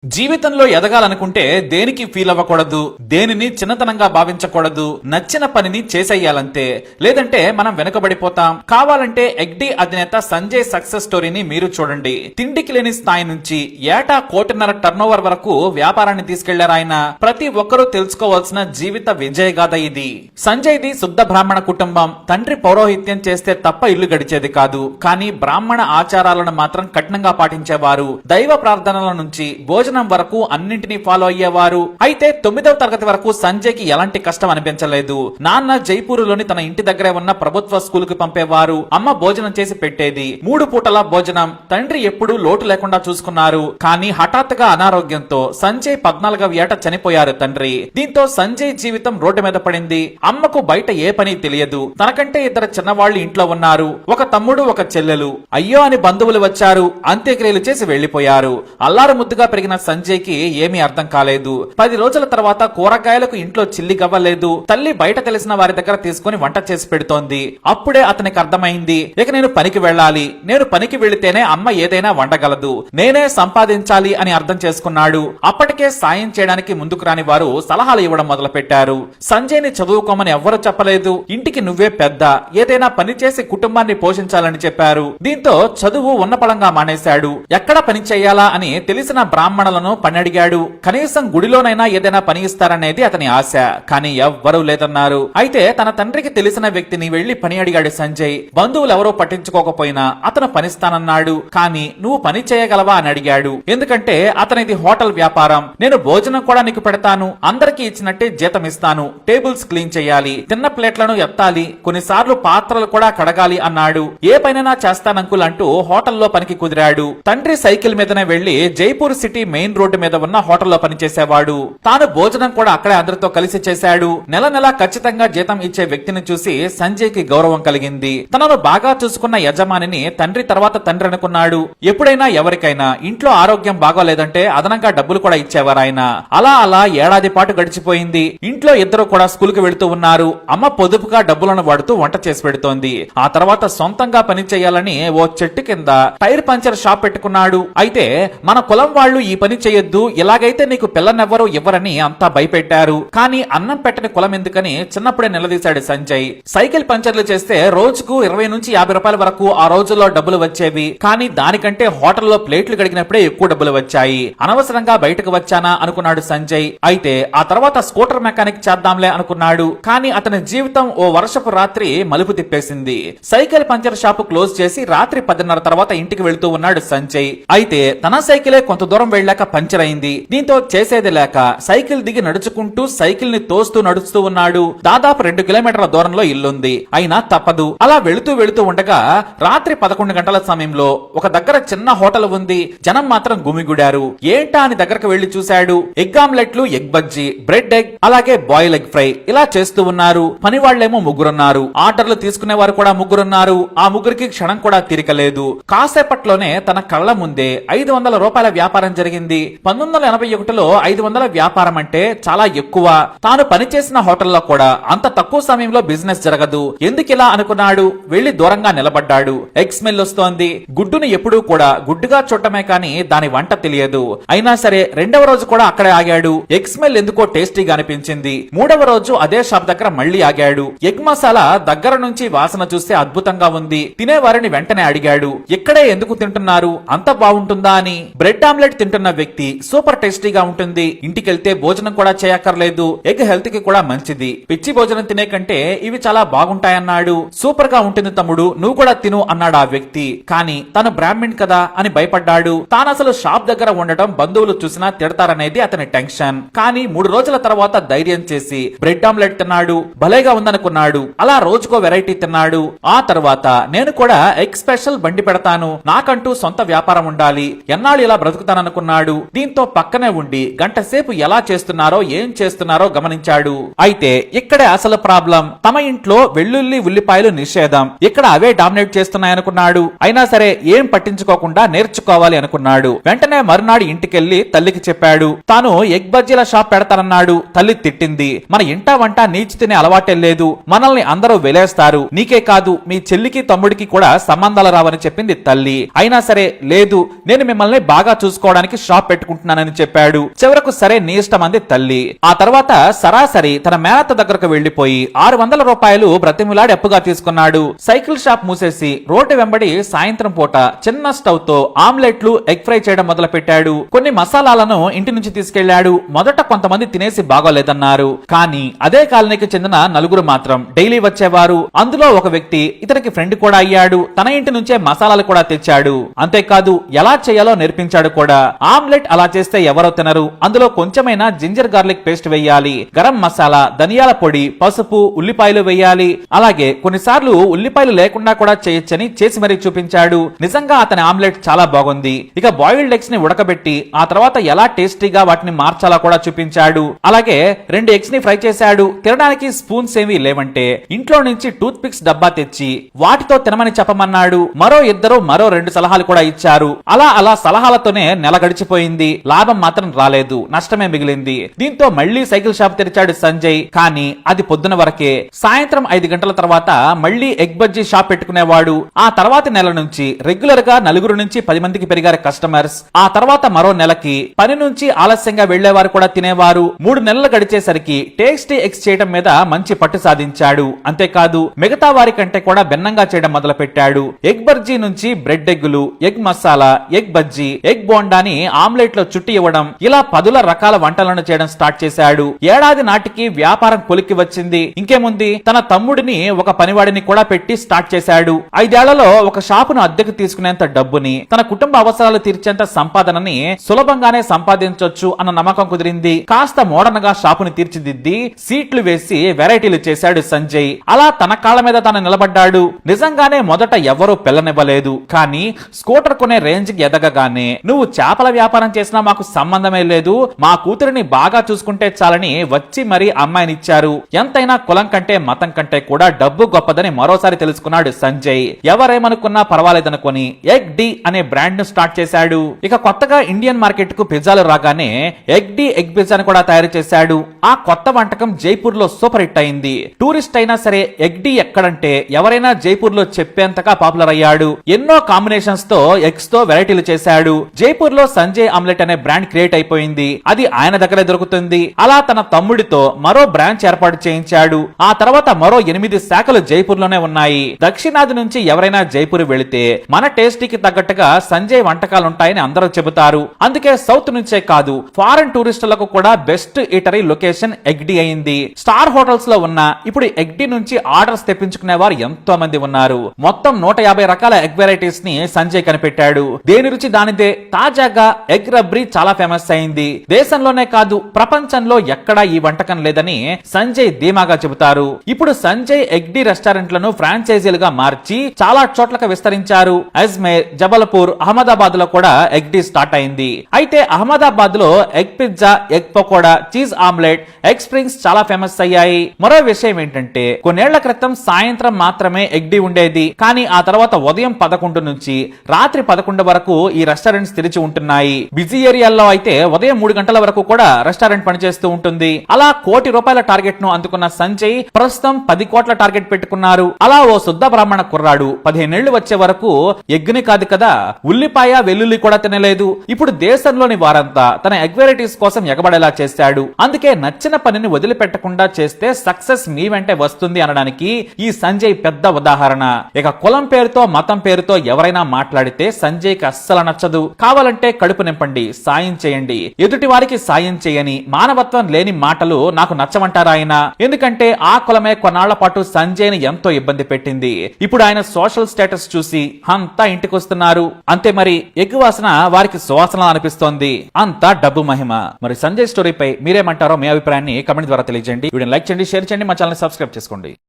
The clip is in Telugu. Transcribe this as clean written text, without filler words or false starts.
జీవితంలో ఎదగాలనుకుంటే దేనికి ఫీల్ అవ్వకూడదు, దేనిని చిన్నతనంగా భావించకూడదు, నచ్చిన పనిని చేసేయాలంతే. లేదంటే మనం వెనుకబడిపోతాం. కావాలంటే ఎగ్డి అధినేత సంజయ్ సక్సెస్ స్టోరీని మీరు చూడండి. తిండికి లేని స్థాయి నుంచి ఏటా 1.5 కోటి టర్నోవర్ వరకు వ్యాపారాన్ని తీసుకెళ్లారు ఆయన. ప్రతి ఒక్కరూ తెలుసుకోవాల్సిన జీవిత విజయగాథ ఇది. సంజయ్ ది శుద్ధ బ్రాహ్మణ కుటుంబం. తండ్రి పౌరోహిత్యం చేస్తే తప్ప ఇల్లు గడిచేది కాదు. కానీ బ్రాహ్మణ ఆచారాలను మాత్రం కఠినంగా పాటించేవారు. దైవ ప్రార్థనల నుంచి భోజనం వరకు అన్నింటినీ ఫాలో అయ్యేవారు. అయితే 9వ తరగతి వరకు సంజయ్ కి ఎలాంటి కష్టం అనిపించలేదు. నాన్న జైపూరులోని తన ఇంటి దగ్గరే ఉన్న ప్రభుత్వ స్కూల్ కి పంపేవారు. అమ్మ భోజనం చేసి పెట్టేది. 3 పూటల భోజనం. తండ్రి ఎప్పుడూ లోటు లేకుండా చూసుకున్నారు. కానీ హఠాత్తుగా అనారోగ్యంతో సంజయ్ 14వ ఏట చనిపోయారు తండ్రి. దీంతో సంజయ్ జీవితం రోడ్డు మీద పడింది. అమ్మకు బయట ఏ పని తెలియదు. తనకంటే 2 చిన్నవాళ్లు ఇంట్లో ఉన్నారు. ఒక తమ్ముడు, ఒక చెల్లెలు. అయ్యో అని బంధువులు వచ్చారు. అంత్యక్రియలు చేసి వెళ్లిపోయారు. అల్లారు ముద్దుగా పెరిగిన సంజయ్ కి ఏమీ అర్థం కాలేదు. 10 రోజుల తర్వాత కూరగాయలకు ఇంట్లో చిల్లి గవ్వలేదు. తల్లి బయట తెలిసిన వారి దగ్గర తీసుకుని వంట చేసి పెడుతోంది. అప్పుడే అతనికి అర్థమైంది, ఇక నేను పనికి వెళ్ళాలి. నేను పనికి వెళితేనే అమ్మ ఏదైనా వండగలదు. నేనే సంపాదించాలి అని అర్థం చేసుకున్నాడు. అప్పటికే సాయం చేయడానికి ముందుకు రాని వారు సలహాలు ఇవ్వడం మొదలు పెట్టారు. సంజయ్ ని చదువుకోమని ఎవ్వరూ చెప్పలేదు. ఇంటికి నువ్వే పెద్ద, ఏదైనా పని చేసి కుటుంబాన్ని పోషించాలని చెప్పారు. దీంతో చదువు ఉన్నపళంగా మానేశాడు. ఎక్కడ పని చేయాలా అని తెలిసిన బ్రాహ్మణులను పని అడిగాడు. కనీసం గుడిలోనైనా ఏదైనా పని ఇస్తారనేది అతని ఆశ. కానీ ఎవ్వరూ లేదన్నారు. అయితే తన తండ్రికి తెలిసిన వ్యక్తిని వెళ్లి పని అడిగాడు సంజయ్. బంధువులు ఎవరో పట్టించుకోకపోయినా అతను పనిస్తానన్నాడు. కానీ నువ్వు పని చేయగలవా అని అడిగాడు. ఎందుకంటే అతనిది హోటల్ వ్యాపారం. నేను భోజనం కూడా నీకు పెడతాను. అందరికీ ఇచ్చినట్టే జీతం ఇస్తాను. టేబుల్స్ క్లీన్ చేయాలి, తిన్న ప్లేట్లను ఎత్తాలి, కొన్నిసార్లు పాత్రలు కూడా కడగాలి అన్నాడు. ఏ పనైనా చేస్తానంకుల్ అంటూ హోటల్లో పనికి కుదిరాడు. తండ్రి సైకిల్ మీదనే వెళ్లి జైపూర్ సిటీ మెయిన్ రోడ్డు మీద ఉన్న హోటల్లో పనిచేసేవాడు. తాను భోజనం కూడా అక్కడే అందరితో కలిసి చేశాడు. నెల నెలా ఖచ్చితంగా జీతం ఇచ్చే వ్యక్తిని చూసి సంజయ్ కి గౌరవం కలిగింది. తనను బాగా చూసుకున్న యజమానిని తండ్రి తర్వాత తండ్రి అనుకున్నాడు. ఎప్పుడైనా ఎవరికైనా ఇంట్లో ఆరోగ్యం బాగోలేదంటే అదనంగా డబ్బులు కూడా ఇచ్చేవారు ఆయన. అలా అలా ఏడాది పాటు గడిచిపోయింది. ఇంట్లో ఇద్దరు కూడా స్కూల్ కి వెళుతూ ఉన్నారు. అమ్మ పొదుపుగా డబ్బులను వాడుతూ వంట చేసి పెడుతోంది. ఆ తర్వాత సొంతంగా పని చేయాలని ఓ చెట్టు కింద టైర్ పంచర్ షాప్ పెట్టుకున్నాడు. అయితే మన కులం వాళ్ళు ఈ పని చేయొద్దు, ఇలాగైతే నీకు పిల్లనెవ్వరూ ఇవ్వరని అంతా భయపెట్టారు. కానీ అన్నం పెట్టని కులం ఎందుకని చిన్నప్పుడే నిలదీశాడు సంజయ్. సైకిల్ పంచర్లు చేస్తే రోజుకు 20 నుంచి 50 రూపాయల వరకు ఆ రోజుల్లో డబ్బులు వచ్చేవి. కానీ దానికంటే హోటల్లో ప్లేట్లు కడిగినప్పుడే ఎక్కువ డబ్బులు వచ్చాయి. అనవసరంగా బయటకు వచ్చానా అనుకున్నాడు సంజయ్. అయితే ఆ తర్వాత స్కూటర్ మెకానిక్ చేద్దాంలే అనుకున్నాడు. కానీ అతని జీవితం ఓ వర్షపు రాత్రి మలుపు తిప్పేసింది. సైకిల్ పంచర్ షాపు క్లోజ్ చేసి రాత్రి 10:30 తర్వాత ఇంటికి వెళ్తూ ఉన్నాడు సంజయ్. అయితే తన సైకిలే కొంత దూరం వెళ్ళాక పంచర్ అయింది. దీంతో చేసేది లేక సైకిల్ దిగి నడుచుకుంటూ సైకిల్ ని తోస్తూ నడుస్తూ ఉన్నాడు. దాదాపు 2 కిలోమీటర్ల దూరంలో ఇల్లుంది. అయినా తప్పదు. అలా వెళుతూ వెళుతూ ఉండగా రాత్రి 11 గంటల సమయంలో ఒక దగ్గర చిన్న హోటల్ ఉంది. జనం మాత్రం గుమిగుడారు. ఏంటా అని దగ్గరకు వెళ్లి చూశాడు. ఎగ్ ఆమ్లెట్లు, ఎగ్ బజ్జీ, బ్రెడ్ ఎగ్, అలాగే బాయిల్ ఎగ్ ఫ్రై ఇలా చేస్తూ ఉన్నారు. పని వాళ్లేమో 3 ఆర్డర్లు తీసుకునే వారు కూడా 3. ఆ 3కి క్షణం కూడా తీరికలేదు. కాసేపట్లోనే తన కళ్ల ముందే 500 రూపాయల వ్యాపారం జరిగింది. 1981లో 500 వ్యాపారం అంటే చాలా ఎక్కువ. తాను పనిచేసిన హోటల్లో కూడా అంత తక్కువ సమయంలో బిజినెస్ జరగదు. ఎందుకిలా అనుకున్నాడు. వెళ్లి దూరంగా నిలబడ్డాడు. ఎగ్ స్మెల్ వస్తోంది. గుడ్డును ఎప్పుడూ కూడా గుడ్డుగా చూడటమే కానీ దాని వంట తెలియదు. అయినా సరే 2వ రోజు కూడా అక్కడే ఆగాడు. ఎగ్ స్మెల్ ఎందుకో టేస్టీగా అనిపించింది. 3వ రోజు అదే షాప్ దగ్గర మళ్లీ ఆగాడు. ఎగ్ మసాలా దగ్గర నుంచి వాసన చూస్తే అద్భుతంగా ఉంది. తినేవారిని వెంటనే అడిగాడు, ఇక్కడే ఎందుకు తింటున్నారు, అంత బాగుంటుందా అని. బ్రెడ్ ఆమ్లెట్ తింటున్న వ్యక్తి, సూపర్ టేస్టీగా ఉంటుంది. ఇంటికెళ్తే భోజనం కూడా చేయక్కర్లేదు. ఎగ్ హెల్త్ కి కూడా మంచిది. పిచ్చి భోజనం తినే కంటే ఇవి చాలా బాగుంటాయన్నాడు. సూపర్ గా ఉంటుంది తమ్ముడు, నువ్వు కూడా తిను అన్నాడు ఆ వ్యక్తి. కానీ తను బ్రాహ్మణ్ కదా అని భయపడ్డాడు. తానసలు షాప్ దగ్గర ఉండటం బంధువులు చూసినా తిడతారనేది అతని టెన్షన్. కానీ 3 రోజుల తర్వాత ధైర్యం చేసి బ్రెడ్ ఆమ్లెట్ తిన్నాడు. భలేగా ఉందనుకున్నాడు. అలా రోజుకో వెరైటీ తిన్నాడు. ఆ తర్వాత నేను కూడా ఎగ్ స్పెషల్ బండి పెడతాను, నాకంటూ సొంత వ్యాపారం ఉండాలి, ఎన్నాళ్ళు ఇలా బ్రతుకుతాననుకున్నాడు. దీంతో పక్కనే ఉండి గంట సేపు ఎలా చేస్తున్నారో ఏం చేస్తున్నారో గమనించాడు. అయితే ఇక్కడే అసలు ప్రాబ్లం. తమ ఇంట్లో వెల్లుల్లి ఉల్లిపాయలు నిషేధం. ఇక్కడ అవే డామినేట్ చేస్తున్నాయనుకున్నాడు. అయినా సరే ఏం పట్టించుకోకుండా నేర్చుకోవాలి అనుకున్నాడు. వెంటనే మరునాడు ఇంటికెళ్లి తల్లికి చెప్పాడు. తాను ఎగ్ బజ్జీల షాప్ పెడతానన్నాడు. తల్లి తిట్టింది. మన ఇంట వంట నీచి తినే అలవాటే లేదు, మనల్ని అందరూ వెలేస్తారు, నీకే కాదు మీ చెల్లికి తమ్ముడికి కూడా సంబంధాలు రావని చెప్పింది తల్లి. అయినా సరే లేదు, నేను మిమ్మల్ని బాగా చూసుకోవడానికి షాప్ షాప్ పెట్టుకుంటున్నానని చెప్పాడు. చివరకు సరే నీ ఇష్టం అంది తల్లి. ఆ తర్వాత సరాసరి తన మేనత్త దగ్గరకు వెళ్లిపోయి 600 రూపాయలు బ్రతిమిలాడి అప్పుగా తీసుకున్నాడు. సైకిల్ షాప్ మూసేసి రోడ్డు వెంబడి సాయంత్రం పూట చిన్న స్టవ్ తో ఆమ్లెట్లు ఎగ్ ఫ్రై చేయడం మొదలు పెట్టాడు. కొన్ని మసాలాలను ఇంటి నుంచి తీసుకెళ్లాడు. మొదట కొంతమంది తినేసి బాగోలేదన్నారు. కానీ అదే కాలనీకి చెందిన నలుగురు మాత్రం డైలీ వచ్చేవారు. అందులో ఒక వ్యక్తి ఇతనికి ఫ్రెండ్ కూడా అయ్యాడు. తన ఇంటి నుంచే మసాలాలు కూడా తెచ్చాడు. అంతేకాదు ఎలా చేయాలో నేర్పించాడు కూడా. ఆమ్లెట్ అలా చేస్తే ఎవరో తినరు, అందులో కొంచెమైనా జింజర్ గార్లిక్ పేస్ట్ వేయాలి, గరం మసాలా, ధనియాల పొడి, పసుపు, ఉల్లిపాయలు వేయాలి. అలాగే కొన్నిసార్లు ఉల్లిపాయలు లేకుండా కూడా చేయొచ్చని చేసి మరీ చూపించాడు. నిజంగా అతని ఆమ్లెట్ చాలా బాగుంది. ఇక బాయిల్డ్ ఎగ్స్ ని ఉడకబెట్టి ఆ తర్వాత ఎలా టేస్టీగా వాటిని మార్చాలా కూడా చూపించాడు. అలాగే 2 ఎగ్స్ ని ఫ్రై చేశాడు. తినడానికి స్పూన్స్ ఏమీ లేవంటే ఇంట్లో నుంచి టూత్ పిక్స్ డబ్బా తెచ్చి వాటితో తినమని చెప్పమన్నాడు. మరో 2 సలహాలు కూడా ఇచ్చారు. అలా సలహాలతోనే నెల గడిచిపోయింది. లాభం మాత్రం రాలేదు, నష్టమే మిగిలింది. దీంతో మళ్లీ సైకిల్ షాప్ తెరిచాడు సంజయ్. కానీ అది పొద్దున వరకే. సాయంత్రం 5 గంటల తర్వాత మళ్లీ ఎగ్ బజ్జీ షాప్ పెట్టుకునేవాడు. ఆ తర్వాత నెల నుంచి రెగ్యులర్ గా 4 నుంచి 10 మందికి పెరిగారు కస్టమర్స్. ఆ తర్వాత మరో నెలకి పని నుంచి ఆలస్యంగా వెళ్లేవారు కూడా తినేవారు. 3 నెలలు గడిచేసరికి టేస్టీ ఎగ్స్ చేయడం మీద మంచి పట్టు సాధించాడు. అంతేకాదు మిగతా వారి కంటే కూడా భిన్నంగా చేయడం మొదలు పెట్టాడు. ఎగ్ బజ్జీ నుంచి బ్రెడ్ ఎగ్గులు, egg masala, egg bajji, egg బోండాని ఆమ్లెట్ లో చుట్టి ఇవ్వడం, ఇలా 10 రకాల వంటలను చేయడం స్టార్ట్ చేశాడు. ఏడాది నాటికి వ్యాపారం కొలిక్కి వచ్చింది. ఇంకేముంది, తన తమ్ముడిని ఒక పనివాడిని కూడా పెట్టి స్టార్ట్ చేశాడు. 5 ఏళ్లలో ఒక షాపును అద్దెకు తీసుకునేంత డబ్బుని, తన కుటుంబ అవసరాలు తీర్చేంత సంపాదనని సులభంగానే సంపాదించొచ్చు అన్న నమ్మకం కుదిరింది. కాస్త మోడర్న్ గా షాపుని తీర్చిదిద్ది సీట్లు వేసి వెరైటీలు చేశాడు సంజయ్. అలా తన కాళ్ళ మీద తాను నిలబడ్డాడు. నిజంగానే మొదట ఎవరూ పిల్లనివ్వలేదు. కానీ స్కూటర్ కొనే రేంజ్ కి ఎదగగానే నువ్వు చేపల వ్యాపారం చేసినా మాకు సంబంధమే లేదు, మా కూతురిని బాగా చూసుకుంటే చాలని వచ్చి మరీ అమ్మాయినిచ్చారు. ఎంతైనా కులం కంటే మతం కంటే కూడా డబ్బు గొప్పదని మరోసారి తెలుసుకున్నాడు సంజయ్. ఎవరేమనుకున్నా పర్వాలేదనుకొని ఎగ్ డి అనే బ్రాండ్ ను స్టార్ట్ చేశాడు. ఇక కొత్తగా ఇండియన్ మార్కెట్ కు పిజ్జాలు రాగానే ఎగ్ డి ఎగ్ పిజ్జాను కూడా తయారు చేశాడు. ఆ కొత్త వంటకం జైపూర్ లో సూపర్ హిట్ అయింది. టూరిస్ట్ అయినా సరే ఎగ్ డి ఎక్కడంటే ఎవరైనా జైపూర్ లో చెప్పేంతగా పాపులర్ అయ్యాడు. ఎన్నో కాంబినేషన్స్ తో ఎగ్స్ తో వెరైటీలు చేశాడు. జైపూర్ లో సంజయ్ ఆమ్లెట్ అనే బ్రాండ్ క్రియేట్ అయిపోయింది. అది ఆయన దగ్గరే దొరుకుతుంది. అలా తన తమ్ముడితో మరో బ్రాంచ్ ఏర్పాటు చేయించాడు. ఆ తర్వాత మరో 8 శాఖలు జైపూర్ లోనే ఉన్నాయి. దక్షిణాది నుంచి ఎవరైనా జైపూర్ వెళితే మన టేస్టీకి తగ్గట్టుగా సంజయ్ వంటకాలుంటాయని అందరూ చెబుతారు. అందుకే సౌత్ నుంచే కాదు ఫారెన్ టూరిస్టులకు కూడా best eatery location egg D అయింది. స్టార్ హోటల్స్ లో ఉన్న ఇప్పుడు ఎగ్ డి నుంచి ఆర్డర్స్ తెప్పించుకునే వారు ఎంతో మంది ఉన్నారు. మొత్తం 150 రకాల ఎగ్ వెరైటీస్ ని సంజయ్ కనిపెట్టాడు. దేని రుచి దానిదే. తాజాగా ఎగ్ రబ్రీ చాలా ఫేమస్ అయింది. దేశంలోనే కాదు ప్రపంచంలో ఎక్కడా ఈ వంటకం లేదని సంజయ్ ధీమాగా చెబుతారు. ఇప్పుడు సంజయ్ ఎగ్ డి రెస్టారెంట్లను ఫ్రాంచైజీలుగా మార్చి చాలా చోట్లకు విస్తరించారు. అజ్మేర్, జబల్పూర్, అహ్మదాబాద్ లో కూడా ఎగ్ డి స్టార్ట్ అయింది. అయితే అహ్మదాబాద్ లో egg pizza, egg pakoda, cheese omelette, egg springs చాలా ఫేమస్ అయ్యాయి. మరో విషయం ఏంటంటే కొన్నేళ్ల క్రితం సాయంత్రం మాత్రమే ఎగ్ డి ఉండేది. కానీ ఆ తర్వాత ఉదయం 11 నుంచి రాత్రి 11 వరకు ఈ రెస్టారెంట్స్ తెరిచి ఉంటున్నాయి. బిజీ ఏరియాల్లో అయితే ఉదయం 3 గంటల వరకు కూడా రెస్టారెంట్ పనిచేస్తూ ఉంటుంది. అలా ₹1 కోటి టార్గెట్ ను అందుకున్న సంజయ్ ప్రస్తుతం 10 కోట్ల టార్గెట్ పెట్టుకున్నారు. అలా ఓ శుద్ధ బ్రాహ్మణ కుర్రాడు 15 ఏళ్లు వచ్చే వరకు ఎగ్గుని కాదు కదా, ఉల్లిపాయ వెల్లుల్లి కూడా తినలేదు. ఇప్పుడు దేశంలోని వారంతా తన ఎగ్ వెరైటీస్ కోసం ఎగబడేలా చేశాడు. అందుకే నచ్చిన పనిని వదిలిపెట్టకుండా చేస్తే సక్సెస్ మీ వెంటే వస్తుంది అనడానికి ఈ సంజయ్ పెద్ద ఉదాహరణ. ఇక కులం పేరుతో మతం పేరుతో ఎవరైనా మాట్లాడితే సంజయ్ కి అస్సలు నచ్చదు. కావాలంటే కడుపు నింపండి, సాయం చేయండి. ఎదుటి వారికి సాయం చేయని మానవత్వం లేని మాటలు నాకు నచ్చమంటారా ఆయన? ఎందుకంటే ఆ కులమే కొన్నాళ్ల పాటు సంజయ్ ని ఎంతో ఇబ్బంది పెట్టింది. ఇప్పుడు ఆయన సోషల్ స్టేటస్ చూసి అంతా ఇంటికొస్తున్నారు. అంతే మరి ఎగ్గు వాసన వారికి సువాసన అనిపిస్తోంది. అంతా డబ్బు మహిమ. మరి సంజయ్ స్టోరీపై మీరేమంటారో మీ అభిప్రాయాన్ని కమెంట్ ద్వారా తెలియజేయండి. వీడియోని లైక్ చేయండి, షేర్ చేయండి, మా ఛానల్ సబ్స్క్రైబ్ చేసుకోండి.